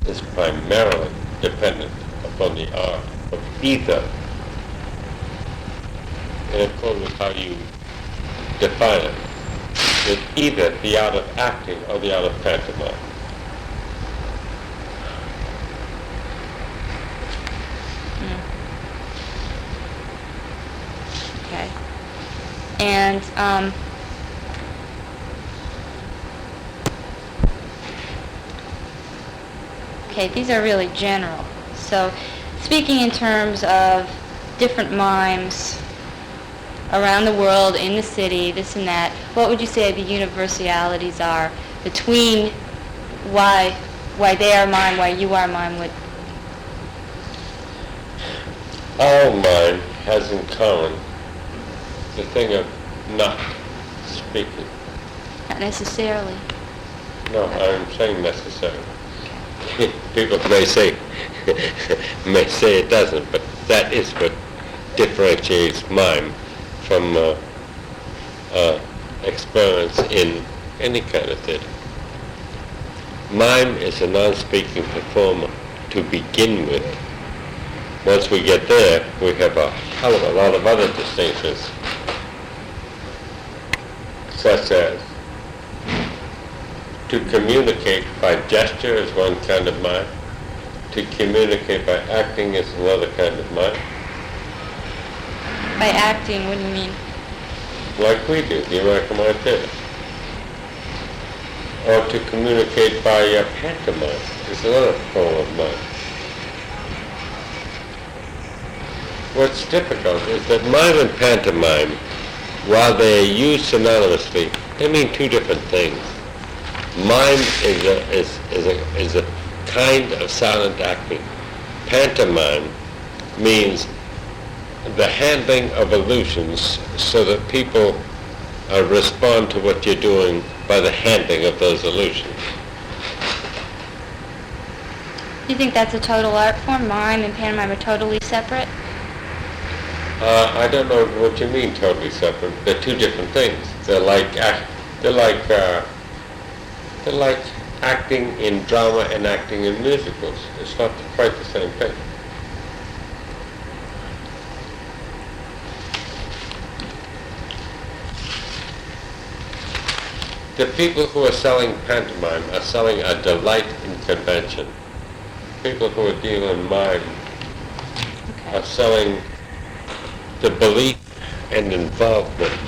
is primarily dependent upon the art of either, in accordance with how you define it, with either the art of acting or the art of pantomime. Okay. And okay, these are really general. So, speaking in terms of different mimes around the world, in the city, this and that, what would you say the universalities are between why they are mime, why you are mime? All mime has in common the thing of not speaking. Not necessarily. No, I'm saying necessarily. People may say it doesn't, but that is what differentiates mime from experience in any kind of theater. Mime is a non-speaking performer to begin with. Once we get there, we have a hell of a lot of other distinctions, such as to communicate by gesture is one kind of mime. To communicate by acting is another kind of mime. By acting, what do you mean? Like we do, the American Mime Theatre. Or to communicate by pantomime is another form of mime. What's difficult is that mime and pantomime, while they are used synonymously, they mean two different things. Mime is a kind of silent acting. Pantomime means the handling of illusions so that people respond to what you're doing by the handling of those illusions. Do you think that's a total art form? Mime and pantomime are totally separate? I don't know what you mean totally separate. They're two different things. They're like acting in drama and acting in musicals. It's not quite the same thing. The people who are selling pantomime are selling a delight in convention. People who are dealing in mime are selling the belief and involvement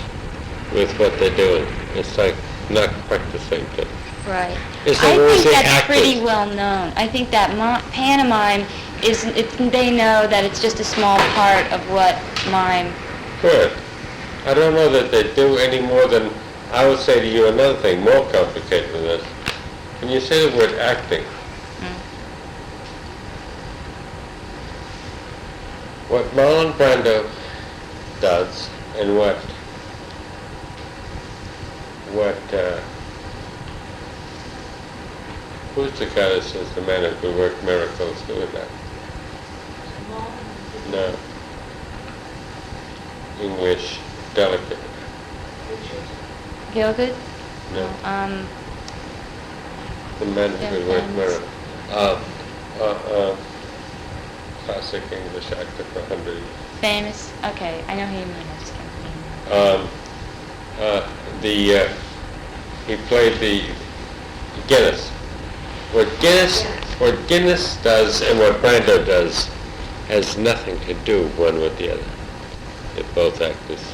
with what they're doing. It's like not quite the same thing. Right. It's I like think that's actors. pretty well known. I think that pantomime they know that it's just a small part of what mime. Good. I don't know that they do any more than, I would say to you another thing, more complicated than this. When you say the word acting, what Marlon Brando does and what who's the guy that says the man who could work miracles doing that? No. English delicate. Gilgood? No. The man who could work miracles. Classic English actor for 100 years. Famous? Okay, I know who you mean. I just can't think. He played the Guinness. What Guinness does and what Brando does has nothing to do one with the other. They're both actors.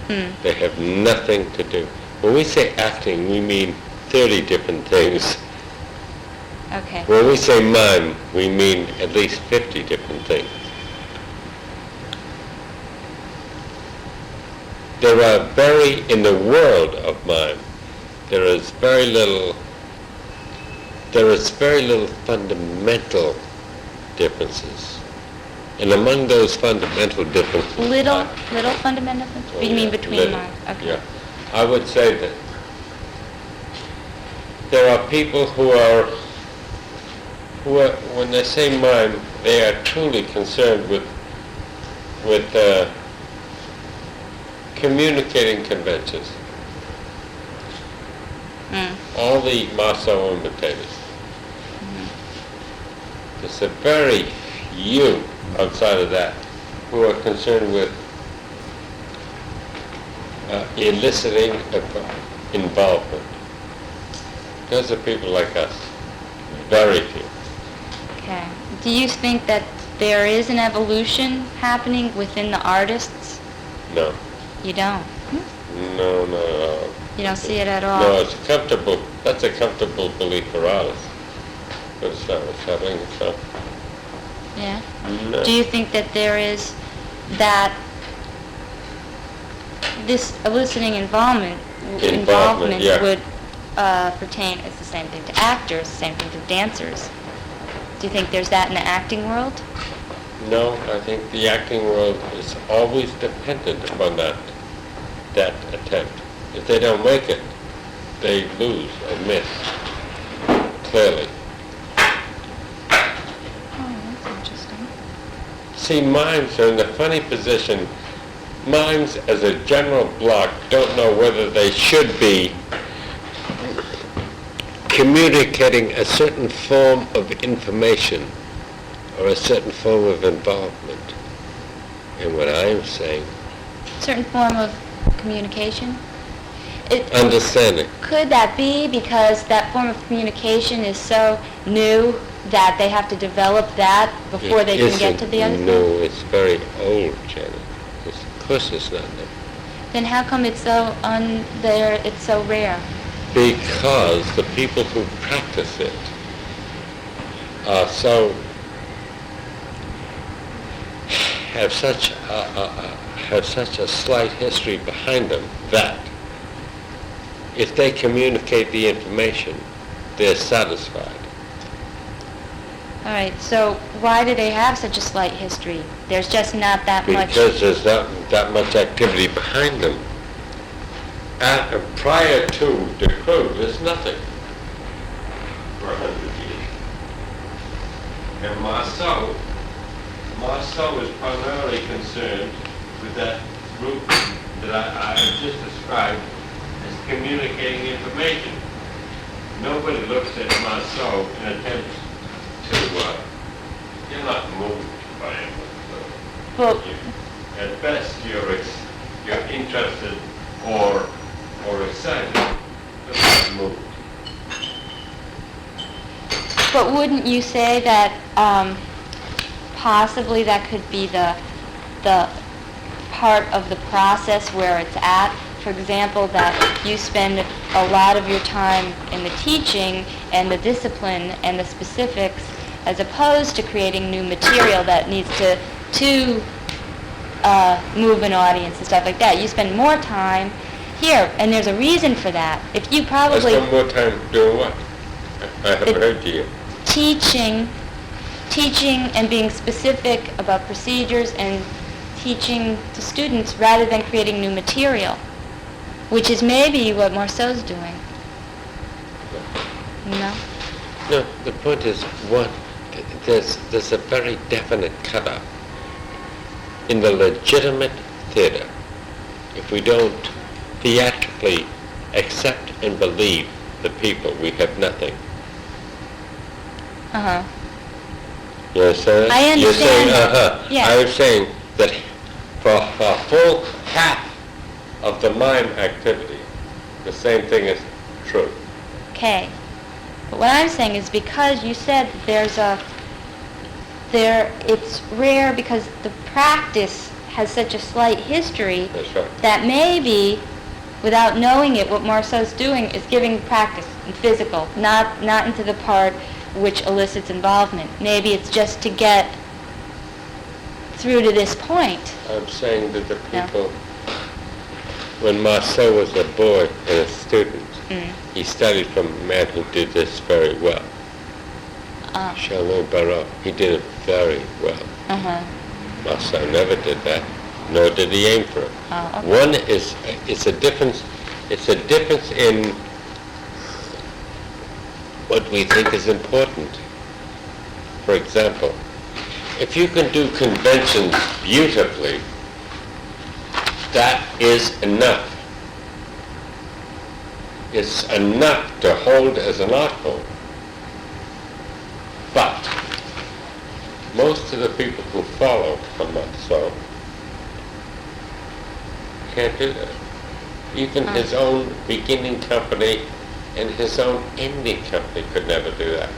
They have nothing to do. When we say acting, we mean 30 different things. Okay. When we say mime, we mean at least 50 different things. In the world of mime, there is very little fundamental differences. And among those fundamental differences... Little fundamental differences? You mean between mime? Okay. Yeah. I would say that there are people who are, when they say mime, they are truly concerned with communicating conventions. All the Marceau imitators There's a very few outside of that who are concerned with eliciting involvement. Those are people like us. Very few. Okay. Do you think that there is an evolution happening within the artists? No. You don't? No, no. You don't see it at all? No, it's comfortable. That's a comfortable belief for artists. But it's not what's happening. So. Yeah? No. Do you think that there is that this eliciting involvement yeah. would pertain as the same thing to actors, the same thing to dancers? Do you think there's that in the acting world? No, I think the acting world is always dependent upon that attempt. If they don't make it, they lose and miss, clearly. Oh, that's interesting. See, mimes are in the funny position. Mimes, as a general block, don't know whether they should be communicating a certain form of information or a certain form of involvement. And what I'm saying... Certain form of communication? Understanding. Could that be because that form of communication is so new that they have to develop that before they can get to the other thing? No, it's very old, Janet. Of course it's not new. Then how come it's so it's so rare? Because the people who practice it are have such a slight history behind them that if they communicate the information, they're satisfied. All right, so why do they have such a slight history? There's just not that much... Because there's not that much activity behind them. Prior to the crew, there's nothing for 100 years. And Marceau is primarily concerned with that group that I just described as communicating information. Nobody looks at Marceau and attempts to, you're not moved by him. Well, At best, you're interested or excited, but not moved. but wouldn't you say that possibly that could be the part of the process where it's at? For example, that you spend a lot of your time in the teaching and the discipline and the specifics as opposed to creating new material that needs to move an audience and stuff like that. You spend more time here, and there's a reason for that. If you probably... I spend more time doing what? I haven't heard you. Teaching and being specific about procedures and teaching to students rather than creating new material, which is maybe what Marceau's doing. No? No, the point is, one, there's a very definite cutoff. In the legitimate theater, if we don't theatrically accept and believe the people, we have nothing. Uh-huh. You understand? I understand. You're saying, uh-huh. Yeah. I'm saying that for a full half of the mime activity, the same thing is true. Okay. But what I'm saying is because you said it's rare because the practice has such a slight history. That's right. That maybe, without knowing it, what Marceau's doing is giving practice and physical, not into the part which elicits involvement. Maybe it's just to get through to this point. I'm saying that the people, when Marceau was a boy and a student, he studied from a man who did this very well. Charlot Barreau. He did it very well. Marceau never did that, nor did he aim for it. Okay. One is, it's a difference in what we think is important. For example, if you can do conventions beautifully, that is enough. It's enough to hold as an art form. But most of the people who follow Marceau can't do that. Even his own beginning company and his own ending company could never do that.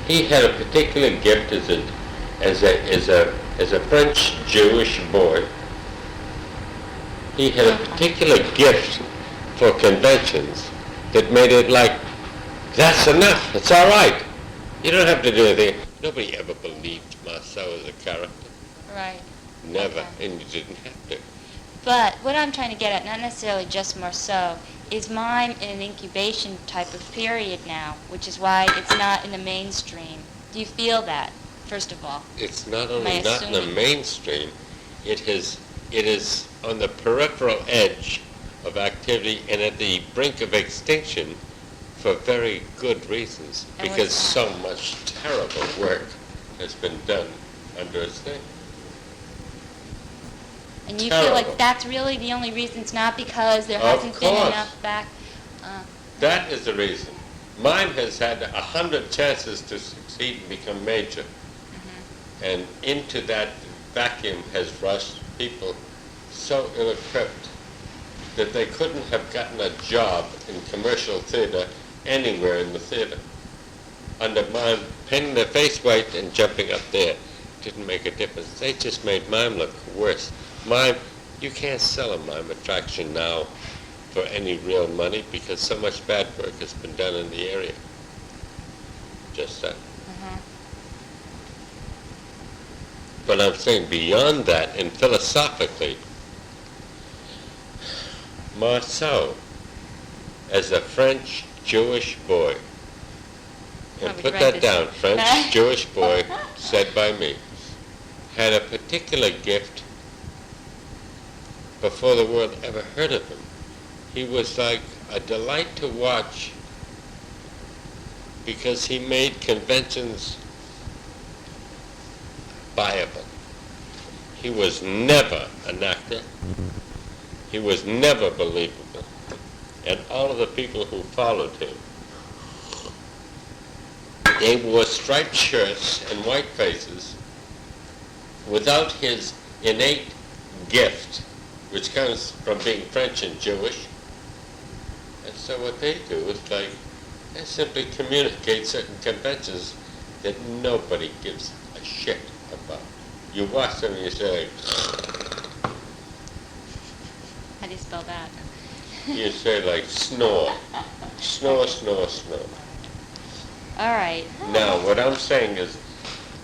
He had a particular gift as a French Jewish boy. He had a particular gift for conventions that made it like, that's enough, it's all right. You don't have to do anything. Nobody ever believed Marceau as a character. Right. Never, Okay. and you didn't have to. But what I'm trying to get at, not necessarily just Marceau, is mime in an incubation type of period now, which is why it's not in the mainstream. Do you feel that, first of all? It's not Am I only not in the assuming? mainstream, it is on the peripheral edge of activity and at the brink of extinction for very good reasons, And because what's so much terrible work has been done under its name. And you feel Terrible. like that's really the only reason? It's not because there Of hasn't been course. enough back? That is the reason. Mime has had 100 chances to succeed and become major. And into that vacuum has rushed people so ill-equipped that they couldn't have gotten a job in commercial theater anywhere in the theater. Under mime, painting their face white and jumping up there didn't make a difference. They just made mime look worse. Mime, you can't sell a mime attraction now for any real money because so much bad work has been done in the area. Just that. But I'm saying beyond that, and philosophically, Marceau, as a French Jewish boy, and Probably put write that this down, down. French Jewish boy, said by me, had a particular gift before the world ever heard of him. He was like a delight to watch because he made conventions viable. He was never an actor. He was never believable. And all of the people who followed him, they wore striped shirts and white faces without his innate gift, which comes from being French and Jewish. And so what they do is they simply communicate certain conventions that nobody gives a shit about. You watch them and you say, How do you spell that? you say like snore, snore, snore, snore. All right. Now, what I'm saying is,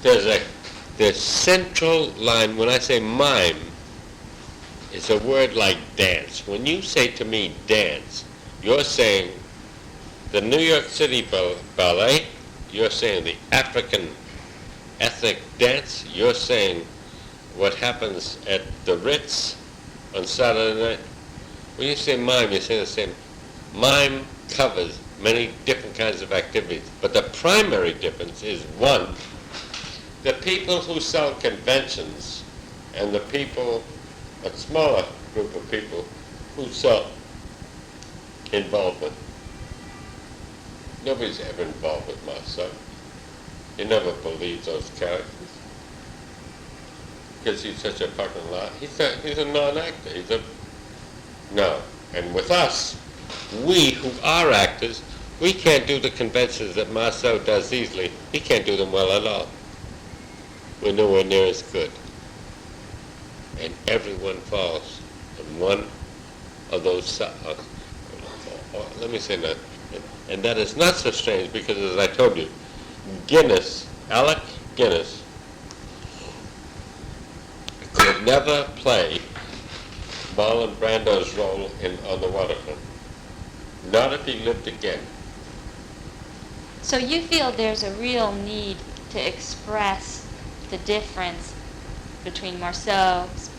there's central line. When I say mime, it's a word like dance. When you say to me dance, you're saying the New York City Ballet, you're saying the African ethnic dance, you're saying what happens at the Ritz on Saturday night. When you say mime, you're saying the same. Mime covers many different kinds of activities, but the primary difference is, one, the people who sell conventions and the people, a smaller group of people who sell involvement. Nobody's ever involved with Marceau. You never believe those characters because he's such a fucking lie. He's a non-actor. No. And with us, we who are actors, we can't do the conventions that Marceau does easily. He can't do them well at all. We're nowhere near as good. And everyone falls on one of those, let me say that, and that is not so strange because, as I told you, Alec Guinness, could never play Marlon Brando's role on the waterfront. Not if he lived again. So you feel there's a real need to express the difference between Marceau's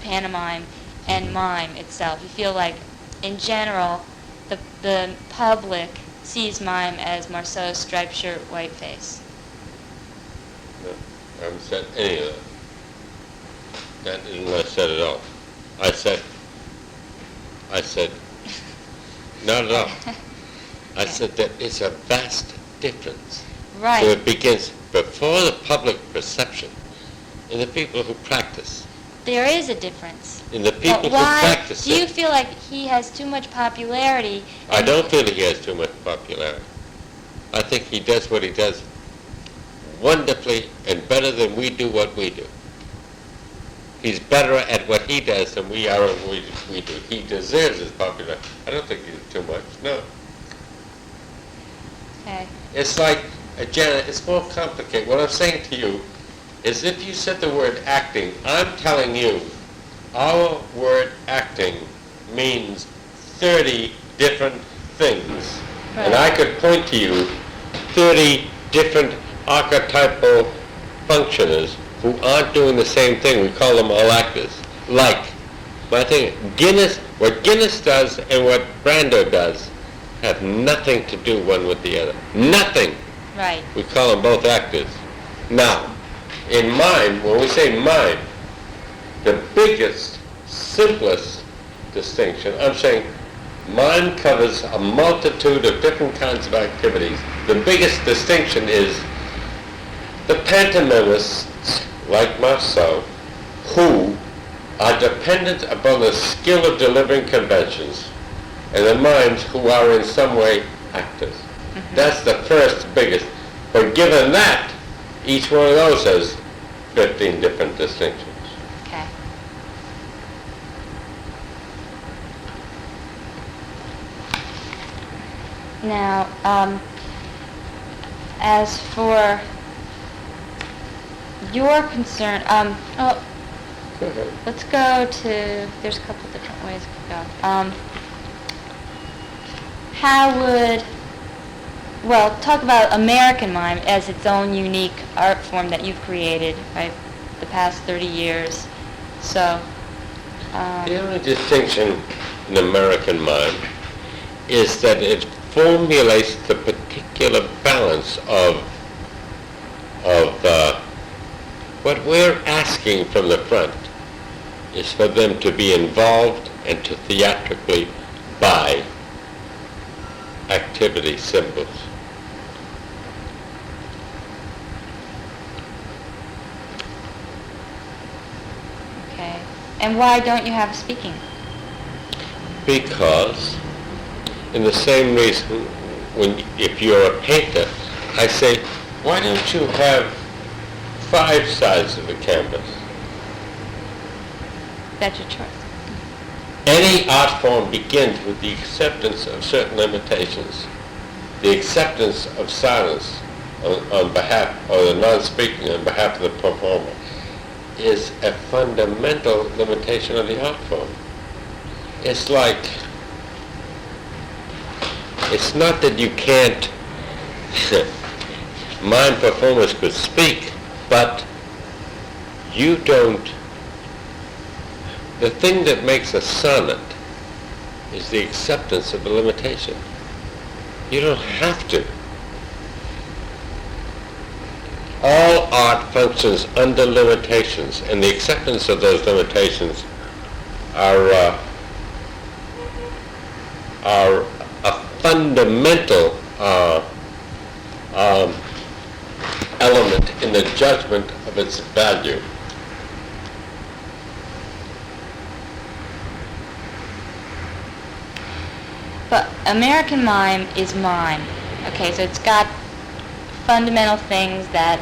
pantomime and mime itself. You feel like, in general, the public sees mime as Marceau's striped shirt, white face. No, I haven't said any of that. That isn't what I said at all. I said, not at all. I said that it's a vast difference. Right. So it begins before the public perception and the people who practice. There is a difference. And the people But who why practice do you it, feel like he has too much popularity? I don't feel he has too much popularity. I think he does what he does wonderfully and better than we do what we do. He's better at what he does than we are at what we do. He deserves his popularity. I don't think he's too much, no. Okay. It's like, Janet, it's more complicated. What I'm saying to you is if you said the word acting, I'm telling you, our word acting means 30 different things. Right. And I could point to you 30 different archetypal functioners who aren't doing the same thing. We call them all actors. Like, my thing, what Guinness does and what Brando does have nothing to do one with the other. Nothing. Right. We call them both actors. Now, in mime, when we say mime, the biggest, simplest distinction, I'm saying mime covers a multitude of different kinds of activities. The biggest distinction is the pantomimists, like Marceau, who are dependent upon the skill of delivering conventions, and the mimes who are in some way actors. Mm-hmm. That's the first biggest. But given that, each one of those has 15 different distinctions. Okay. Now, as for your concern, Go ahead. let's go to, there's a couple different ways we could go. How would, well, talk about American Mime as its own unique art form that you've created, right, the past 30 years. So, The only distinction in American mime is that it formulates the particular balance of what we're asking from the front is for them to be involved and to theatrically buy activity symbols. okay. And why don't you have speaking? Because, in the same reason, if you're a painter, I say, why don't you have 5 sides of the canvas? That's your choice. Any art form begins with the acceptance of certain limitations, the acceptance of silence on behalf, or the non-speaking on behalf of the performer, is a fundamental limitation of the art form. It's like, it's not that you can't, mime performers could speak, but you don't. The thing that makes a sonnet is the acceptance of the limitation. You don't have to. All art functions under limitations, and the acceptance of those limitations are a fundamental element in the judgment of its value. But American Mime is mime. Okay, so it's got fundamental things that,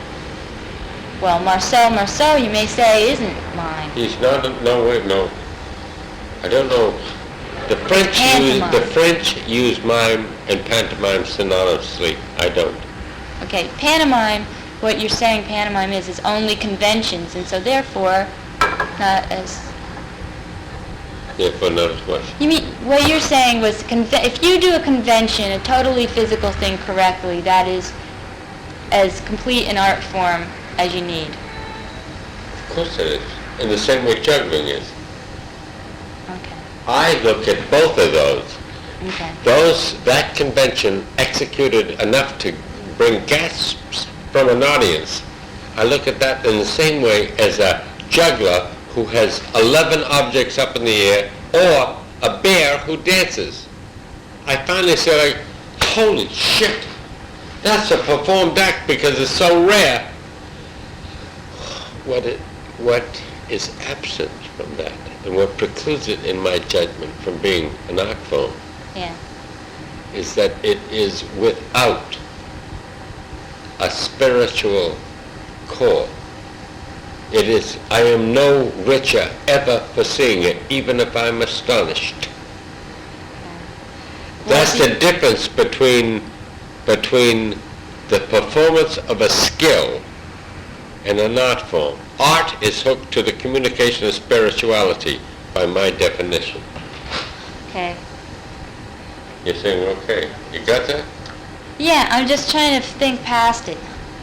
well, Marceau, you may say, isn't mime. He's not, no, wait, no. I don't know. The French use mime and pantomime synonymously. I don't. Okay, pantomime, what you're saying pantomime is only conventions, and so therefore not as... Therefore not as much. You mean, what you're saying was, if you do a convention, a totally physical thing correctly, that is as complete an art form as you need. Of course it is. In the same way juggling is. Okay. I look at both of those. Okay. That convention executed enough to bring gasps from an audience. I look at that in the same way as a juggler who has 11 objects up in the air, or a bear who dances. I finally said, holy shit, That's a performed act because it's so rare. What is absent from that, and what precludes it, in my judgment, from being an art form, Yeah. is that it is without a spiritual core. It is, I am no richer ever for seeing it, even if I'm astonished. That's the difference between the performance of a skill and an art form. Art is hooked to the communication of spirituality, by my definition. Okay. You're saying, okay, you got that? Yeah, I'm just trying to think past it.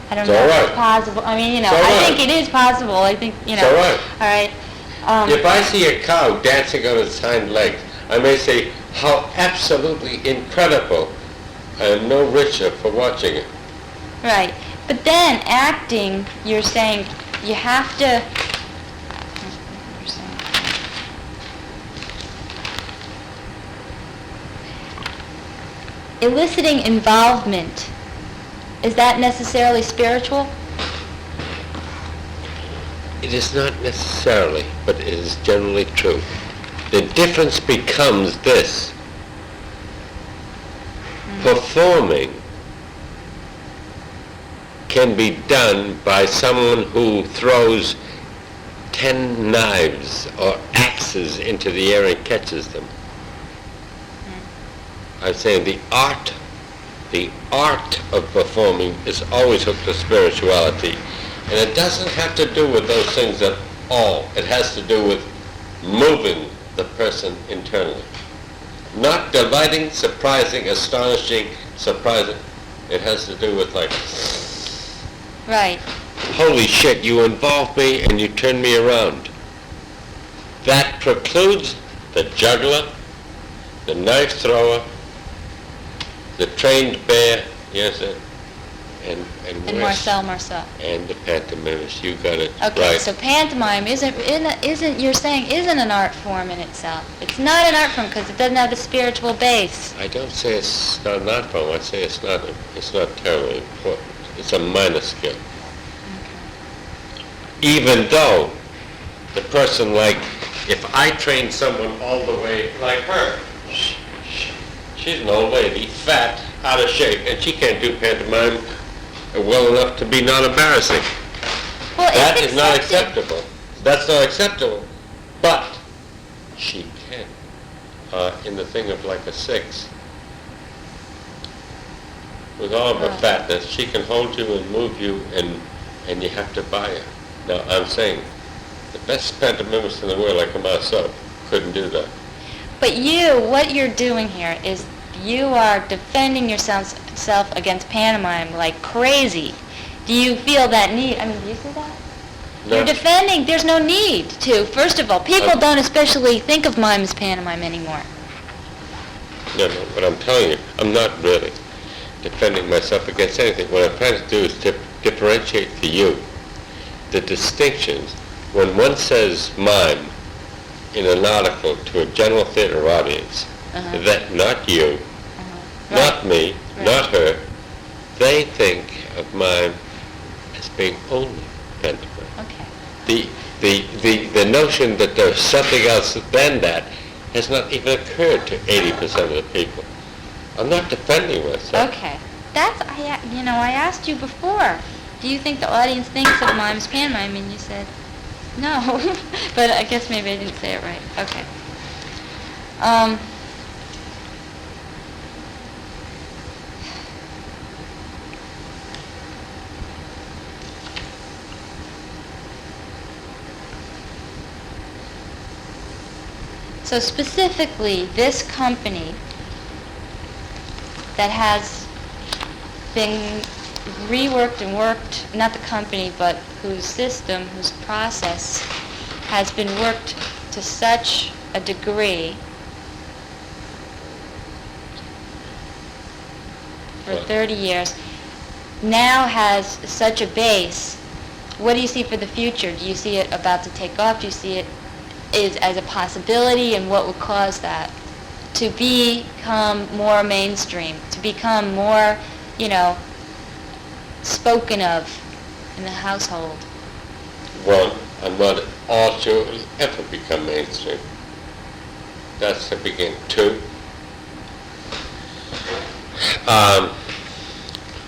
I don't It's know all if right. it's possible. I mean, It's all I right. think it is possible. I think, It's all right. All right. If I see a cow dancing on its hind legs, I may say, how absolutely incredible. I am no richer for watching it. Right. But then acting, you're saying you have to... Eliciting involvement, is that necessarily spiritual? It is not necessarily, but it is generally true. The difference becomes this. Performing can be done by someone who throws 10 knives or axes into the air and catches them. I'm saying the art of performing is always hooked to spirituality. And it doesn't have to do with those things at all. It has to do with moving the person internally. Not delighting, surprising, astonishing, surprising. It has to do with like, Right. holy shit, you involved me and you turned me around. That precludes the juggler, the knife thrower, the trained bear, yes, and Marcel. And the pantomimist, you got it Okay, right. so pantomime you're saying isn't an art form in itself. It's not an art form because it doesn't have a spiritual base. I don't say it's not an art form. I say it's not terribly important. It's a minor skill. Even though the person, like, if I train someone all the way like her, she's an old lady, fat, out of shape, and she can't do pantomime well enough to be not embarrassing. Well, That it's is not accepted. acceptable. That's not acceptable. But she can, in the thing of like a 6. With all of her fatness, she can hold you and move you, and you have to buy her. Now, I'm saying, the best pantomimist in the world, like myself, couldn't do that. But what you're doing here is you are defending yourself against pantomime like crazy. Do you feel that need? I mean, do you see that? No. You're defending. There's no need to. First of all, people don't especially think of mime as pantomime anymore. No, what I'm telling you, I'm not really defending myself against anything. What I'm trying to do is to differentiate for you the distinctions. When one says mime in an article to a general theater audience, that not you, not me, not her, they think of mime as being only pantomime. Okay. The notion that there's something else than that has not even occurred to 80% of the people. I'm not defending myself. Okay. I asked you before, do you think the audience thinks of mime as pantomime? And you said, no. But I guess maybe I didn't say it right. Okay. So specifically, this company that has been reworked and worked, not the company, but whose system, whose process has been worked to such a degree for 30 years, now has such a base. What do you see for the future? Do you see it about to take off? Do you see it as a possibility, and what would cause that? To become more mainstream, to become more, spoken of in the household? One, I'm not all sure it'll ever become mainstream. That's the beginning. Two,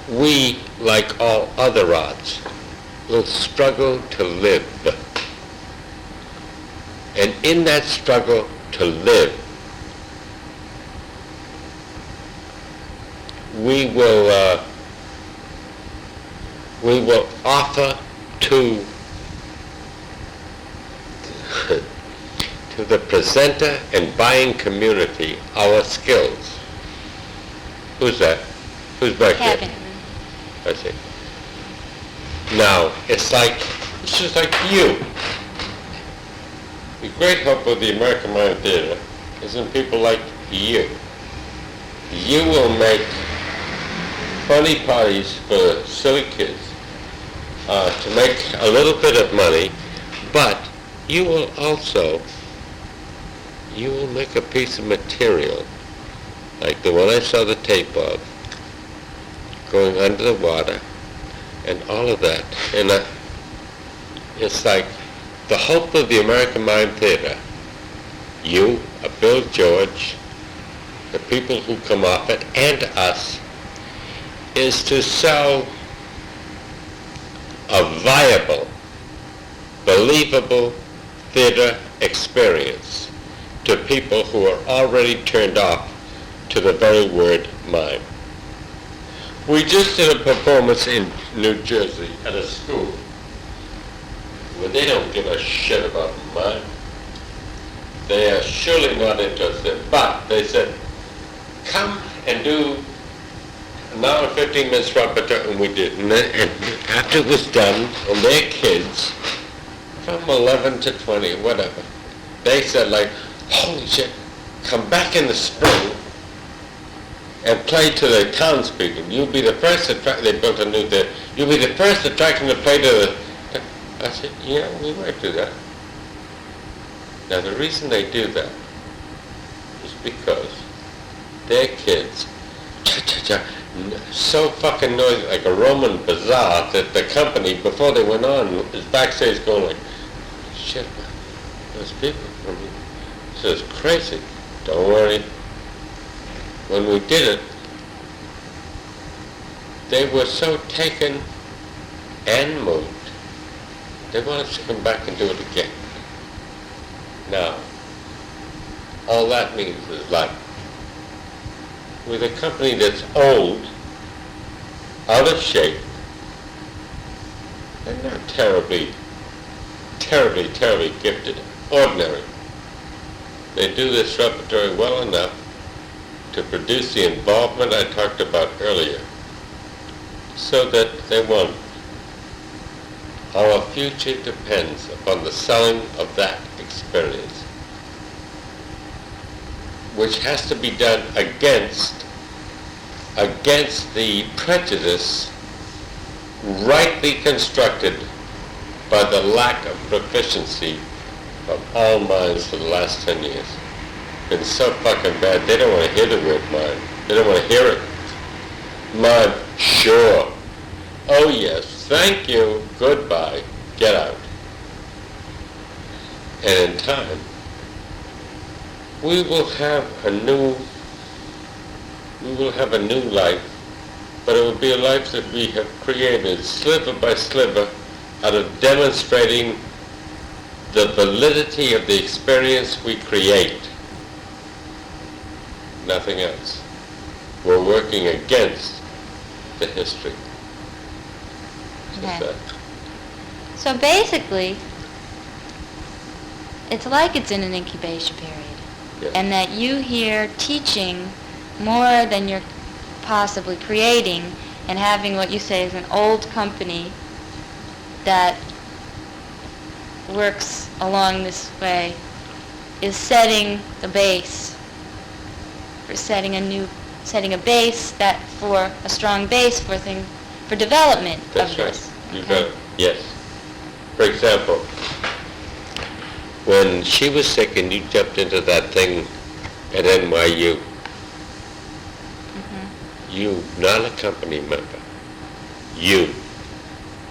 we, like all other arts, will struggle to live. And in that struggle to live, we will offer to the presenter and buying community our skills. Who's that? Who's back there? Cabinet. I see. Now, it's just like you. The great hope of the American Mime Theatre is in people like you. You will make funny parties for silly kids to make a little bit of money, but you will make a piece of material like the one I saw the tape of, going under the water and all of that. And it's like the hope of the American Mime Theatre, you, Bill George, the people who come off it, and us, is to sell a viable, believable theater experience to people who are already turned off to the very word mime. We just did a performance in New Jersey at a school where they don't give a shit about mime. They are surely not interested, but they said, come and do an hour and 15 minutes repertoire, and we did. And after it was done, and their kids, from 11 to 20, whatever, they said like, holy shit, come back in the spring and play to the townspeople. You'll be the first attraction. They built a new theater. You'll be the first attraction to play to the... I said, yeah, we might do that. Now the reason they do that is because their kids, so fucking noisy, like a Roman bazaar, that the company, before they went on, is backstage going like, shit, man, those people, I mean, this is crazy. Don't worry. When we did it, they were so taken and moved, they wanted us to come back and do it again. Now, all that means is like, with a company that's old, out of shape, and not terribly gifted, ordinary. They do this repertoire well enough to produce the involvement I talked about earlier, so that they won't. Our future depends upon the selling of that experience, which has to be done against the prejudice rightly constructed by the lack of proficiency of all minds for the last 10 years. Been so fucking bad, they don't want to hear the word mime. They don't want to hear it. Mime, sure. Oh yes, thank you, goodbye, get out. And in time, we will have a new life, but it will be a life that we have created sliver by sliver out of demonstrating the validity of the experience we create. Nothing else. We're working against the history. Okay. So basically, it's like it's in an incubation period. Yes. And that you here teaching more than you're possibly creating, and having what you say is an old company that works along this way, is setting the base, for setting a base that for a strong base for development That's of right. this. You Okay? got it. Yes. For example, when she was sick and you jumped into that thing at NYU, you, not a company member, you.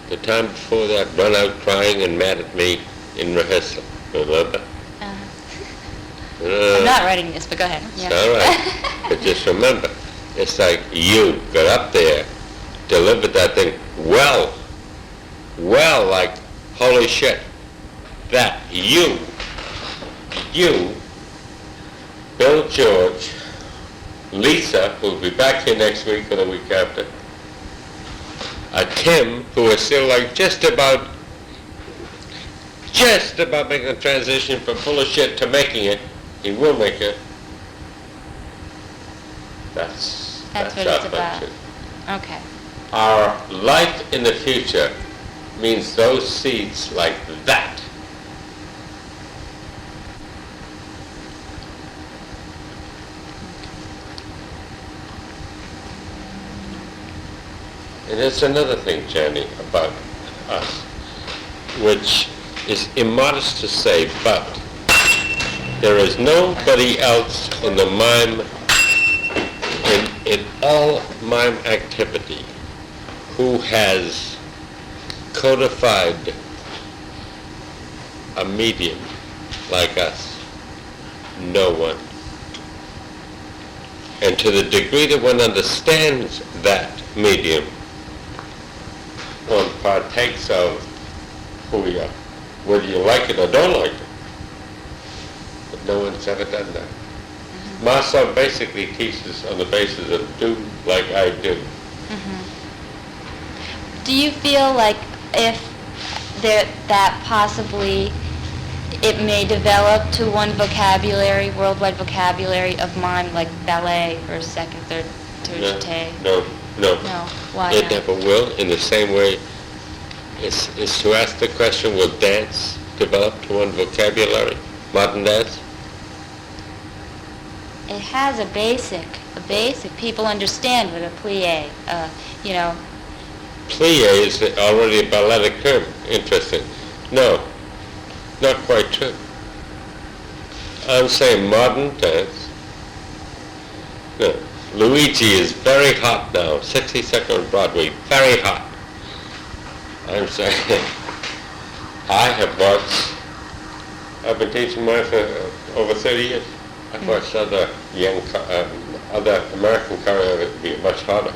The time before that, run out crying and mad at me in rehearsal. Remember? I'm not writing this, but go ahead. It's all right. But just remember, it's like you got up there, delivered that thing well, like, holy shit. That you, Bill George, Lisa, who'll be back here next week or the week after, Tim, who is still like just about making the transition from full of shit to making it. He will make it. That's what our it's about. function. Okay. Our life in the future means those seeds like that. And there's another thing, Jenny, about us, which is immodest to say, but there is nobody else in the mime, in all mime activity, who has codified a medium like us. No one. And to the degree that one understands that medium, one partakes of who we are, whether you like it or don't like it. But no one's ever done that. Marcel basically teaches on the basis of do like I do. Do you feel like if that possibly it may develop to one vocabulary, worldwide vocabulary of mime, like ballet or second, third, jeté? No. No, why It not? never will. In the same way, is to ask the question, will dance develop to one vocabulary? Modern dance? It has a basic. People understand what a plie, Plie is already a balletic term. Interesting. No, not quite true. I'm saying modern dance. No. Luigi is very hot now. 62nd on Broadway, very hot. I'm saying, I've been teaching mine for over 30 years. I've watched other American choreographers be much harder.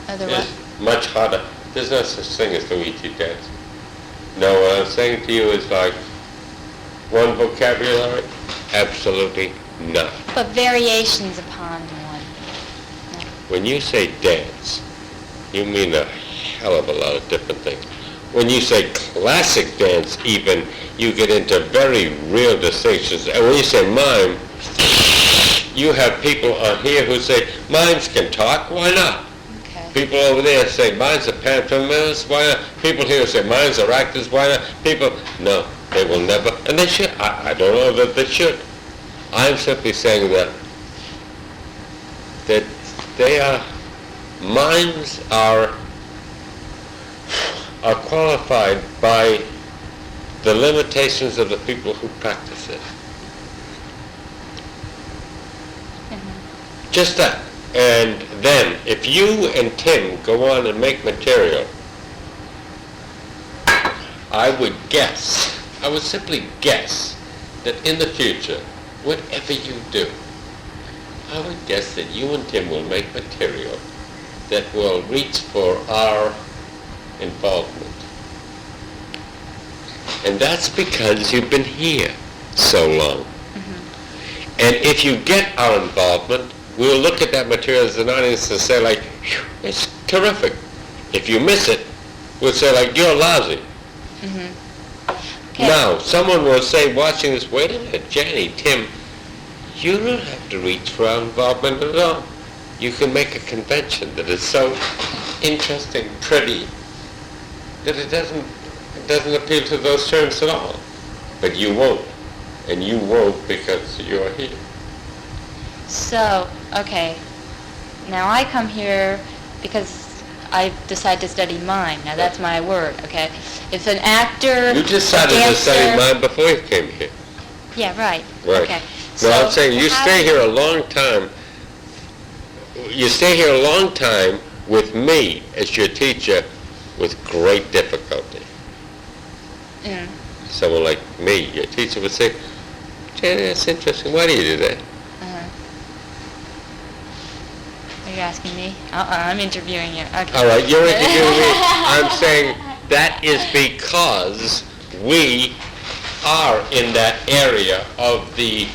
Otherwise, Much harder. There's no such thing as Luigi dance. No, what I'm saying to you is like, one vocabulary? Absolutely not. but variations upon one. When you say dance, you mean a hell of a lot of different things. When you say classic dance even, you get into very real distinctions. And when you say mime, you have people on here who say, mimes can talk, why not? Okay. People over there say, mimes are pantomimists, why not? People here say, mimes are actors, why not? People, no, they will never, and they should. I don't know that they should. I'm simply saying that they are, mimes are qualified by the limitations of the people who practice it. Just that. And then, if you and Tim go on and make material, I would simply guess that in the future, whatever you do, I would guess that you and Tim will make material that will reach for our involvement. And that's because you've been here so long. And if you get our involvement, we'll look at that material as an audience and say like, it's terrific. If you miss it, we'll say like, you're lousy. Okay. Now, someone will say, watching this, wait a minute, Jenny, Tim, you don't have to reach for our involvement at all. You can make a convention that is so interesting, pretty, that it doesn't appeal to those terms at all. But you won't. And you won't because you're here. So, okay. Now I come here because I decide to study mime. Now that's my word, okay? If an actor, You decided to study mime before you came here. Yeah, right. Right. Okay. No, I'm saying you stay here a long time. You stay here a long time with me as your teacher with great difficulty. Mm. Someone like me, your teacher would say, Jenny, that's interesting. Why do you do that? Uh-huh. Are you asking me? I'm interviewing you. Okay. All right, you're interviewing me. I'm saying that is because we are in that area of the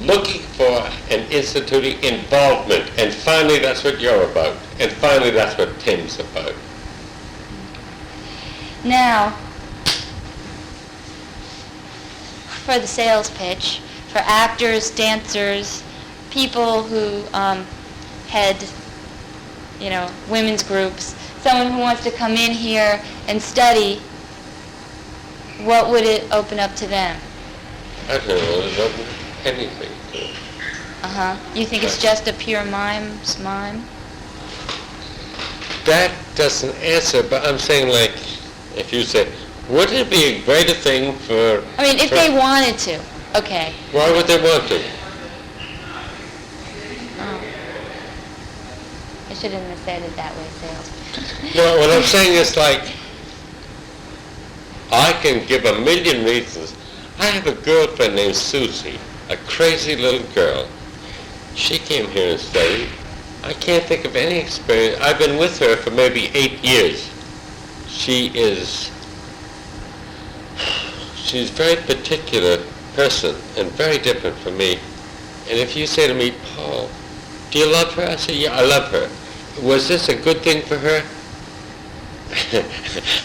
looking for and instituting involvement, and finally that's what you're about, and finally that's what Tim's about. Now, for the sales pitch, for actors, dancers, people who head, women's groups, someone who wants to come in here and study, what would it open up to them? I don't know, there's not anything to it. Uh-huh. You think it's just a pure mime? That doesn't answer, but I'm saying, like, if you say, wouldn't it be a greater thing for... I mean, if they wanted to, okay. Why would they want to? Oh. I shouldn't have said it that way, sales. No, what I'm saying is, like, I can give a million reasons. I have a girlfriend named Susie, a crazy little girl. She came here and studied. I can't think of any experience. I've been with her for maybe 8 years. She's a very particular person and very different from me. And if you say to me, Paul, do you love her? I say, yeah, I love her. Was this a good thing for her?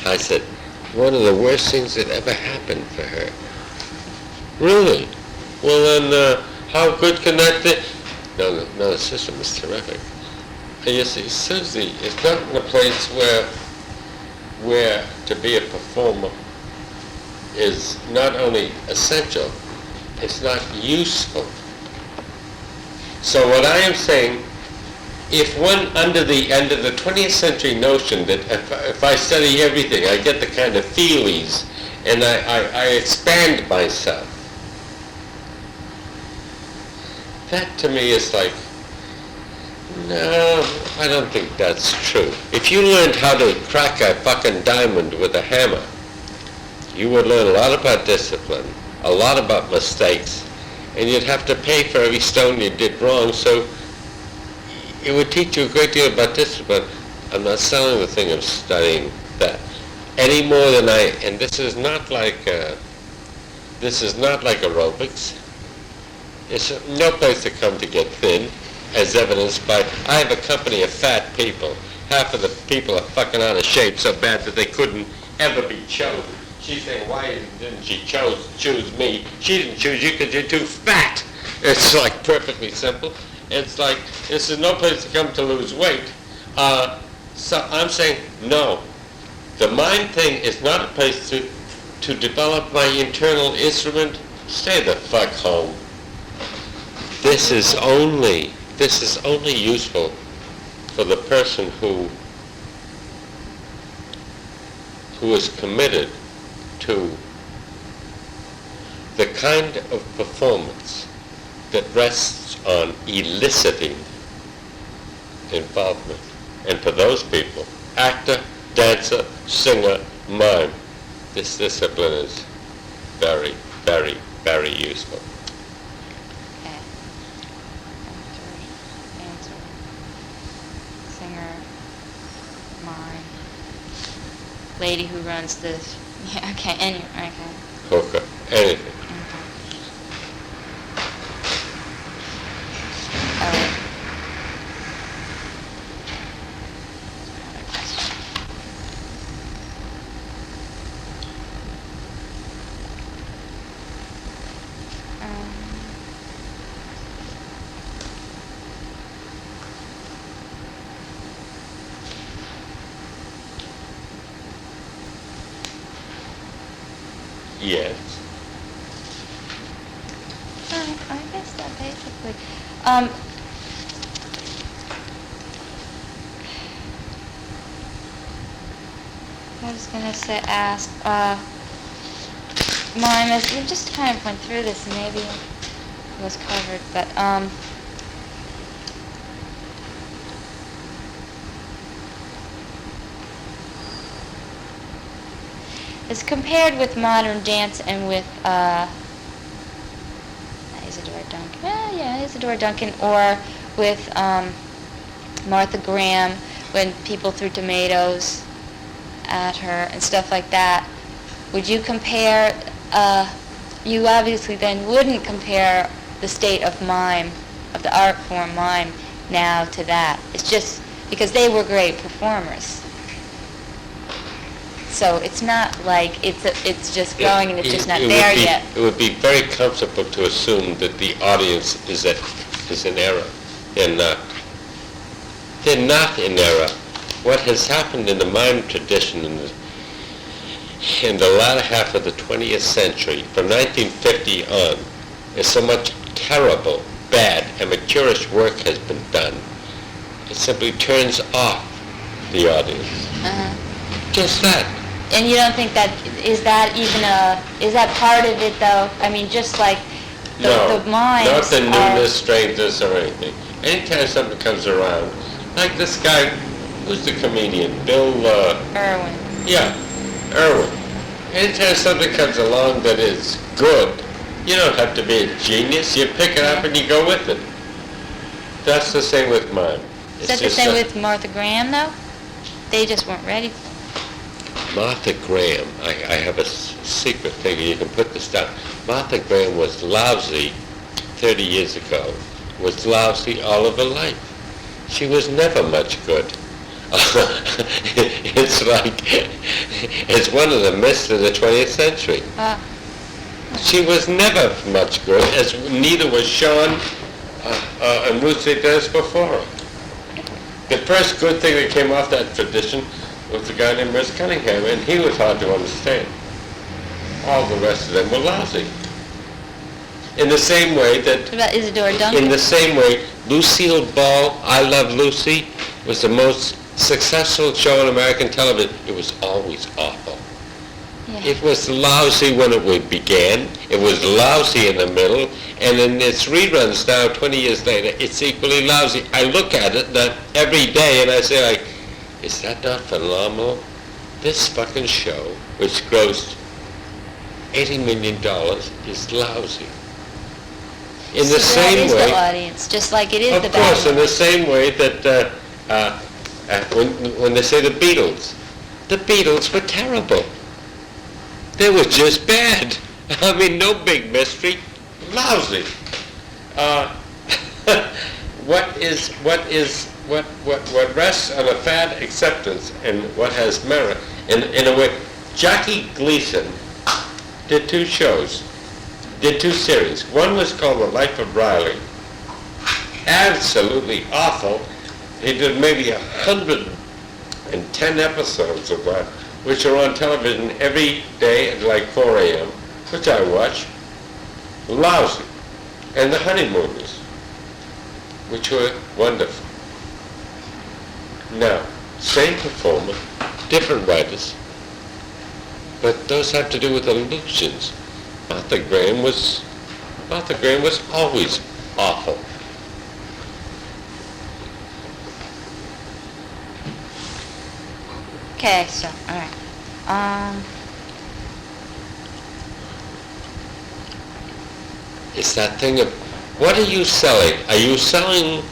I said, one of the worst things that ever happened for her. Really? Well then, how good can that be? No, the system is terrific. And you see, Susie is not in a place where to be a performer is not only essential, it's not useful. So what I am saying, if one under the 20th century notion that if I study everything, I get the kind of feelies and I expand myself, that to me is like, no, I don't think that's true. If you learned how to crack a fucking diamond with a hammer, you would learn a lot about discipline, a lot about mistakes, and you'd have to pay for every stone you did wrong, so it would teach you a great deal about discipline. I'm not selling the thing of studying that any more than and this is not like aerobics. It's no place to come to get thin, as evidenced by, I have a company of fat people. Half of the people are fucking out of shape so bad that they couldn't ever be chosen. She's saying, why didn't she choose me? She didn't choose you because you're too fat. It's like perfectly simple. It's like, this is no place to come to lose weight. So I'm saying, no. The mind thing is not a place to develop my internal instrument. Stay the fuck home. This is only useful for the person who is committed to the kind of performance that rests on eliciting involvement. And for those people, actor, dancer, singer, mime, this discipline is very, very, very useful. Okay. Actor, dancer, singer, mime, lady who runs the, yeah, okay, anyway, okay. Hooker, anything. Yes. I guess that basically. I was gonna ask, mime, as we just kind of went through this, and maybe it was covered, but as compared with modern dance and with Isadora Duncan. Yeah, Isadora Duncan, or with Martha Graham, when people threw tomatoes at her and stuff like that. Would you compare? You obviously then wouldn't compare the state of mime, of the art form mime, now to that. It's just because they were great performers. So it's not like it's just growing and it's just not there yet. It would be very comfortable to assume that the audience is in error. They're not. They're not in error. What has happened in the mime tradition in the latter half of the 20th century, from 1950 on, is so much terrible, bad, amateurish work has been done. It simply turns off the audience. Just that. And you don't think that, is that part of it though? I mean, just like the mimes not the newness, strangeness, or anything. Anytime something comes around, like this guy, who's the comedian? Bill... Irwin. Yeah, Irwin. Anytime something comes along that is good, you don't have to be a genius. You pick it up and you go with it. That's the same with mime. Is that the same with Martha Graham though? They just weren't ready. Martha Graham, I have a secret thing, you can put this down. Martha Graham was lousy 30 years ago, was lousy all of her life. She was never much good. It's one of the myths of the 20th century. She was never much good, as neither was Sean and Lucy Dennis before her. The first good thing that came off that tradition was a guy named Merce Cunningham, and he was hard to understand. All the rest of them were lousy. In the same way that... What about Isadora Duncan? In the same way, Lucille Ball, I Love Lucy, was the most successful show on American television. It was always awful. Yeah. It was lousy when it began. It was lousy in the middle. And in its reruns now, 20 years later, it's equally lousy. I look at it every day and I say, like, is that not phenomenal? This fucking show, which grossed $80 million, is lousy. In the same way... That is the audience, just like it is the bad. Of course, in the same way that when they say the Beatles were terrible. They were just bad. I mean, no big mystery. Lousy. What rests on a fad acceptance and what has merit, in a way, Jackie Gleason did two series. One was called The Life of Riley. Absolutely awful. He did maybe 110 episodes of that, which are on television every day at like 4 a.m., which I watch. Lousy. And The Honeymooners, which were wonderful. Now, same performer, different writers, but those have to do with illusions. Martha Graham was always awful. Okay, so, all right. It's that thing of, what are you selling? Are you selling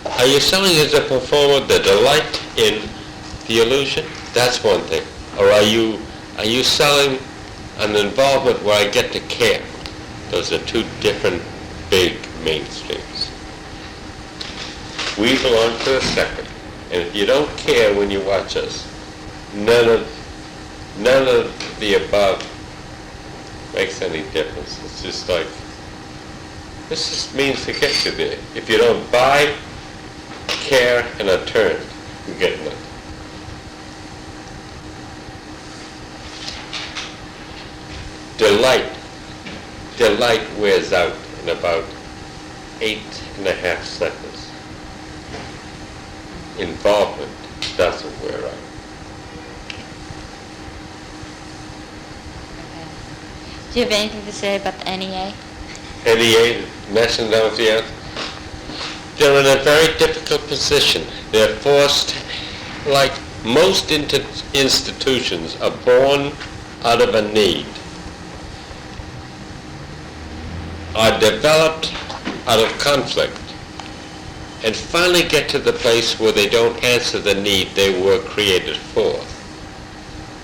as a performer the delight in the illusion? That's one thing. Or are you selling an involvement where I get to care? Those are two different big mainstreams. We belong to the second. And if you don't care when you watch us, none of the above makes any difference. It's just like, this just means to get you there. If you don't buy, care, and a turn, you get nothing. Delight wears out in about 8.5 seconds. Involvement doesn't wear out. Do you have anything to say about the NEA? NEA, National Endowment for the Arts, they're in a very difficult position. They're forced, like most institutions, are born out of a need are developed out of conflict and finally get to the place where they don't answer the need they were created for.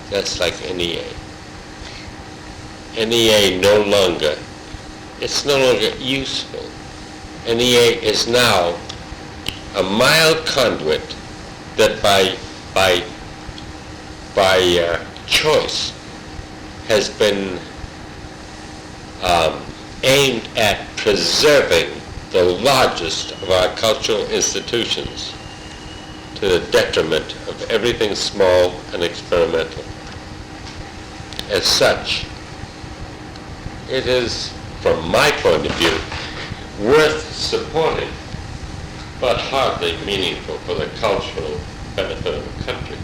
That's like NEA. NEA no longer, it's no longer useful. NEA is now a mild conduit that by choice has been aimed at preserving the largest of our cultural institutions to the detriment of everything small and experimental. As such, it is, from my point of view, worth supporting, but hardly meaningful for the cultural benefit of the country.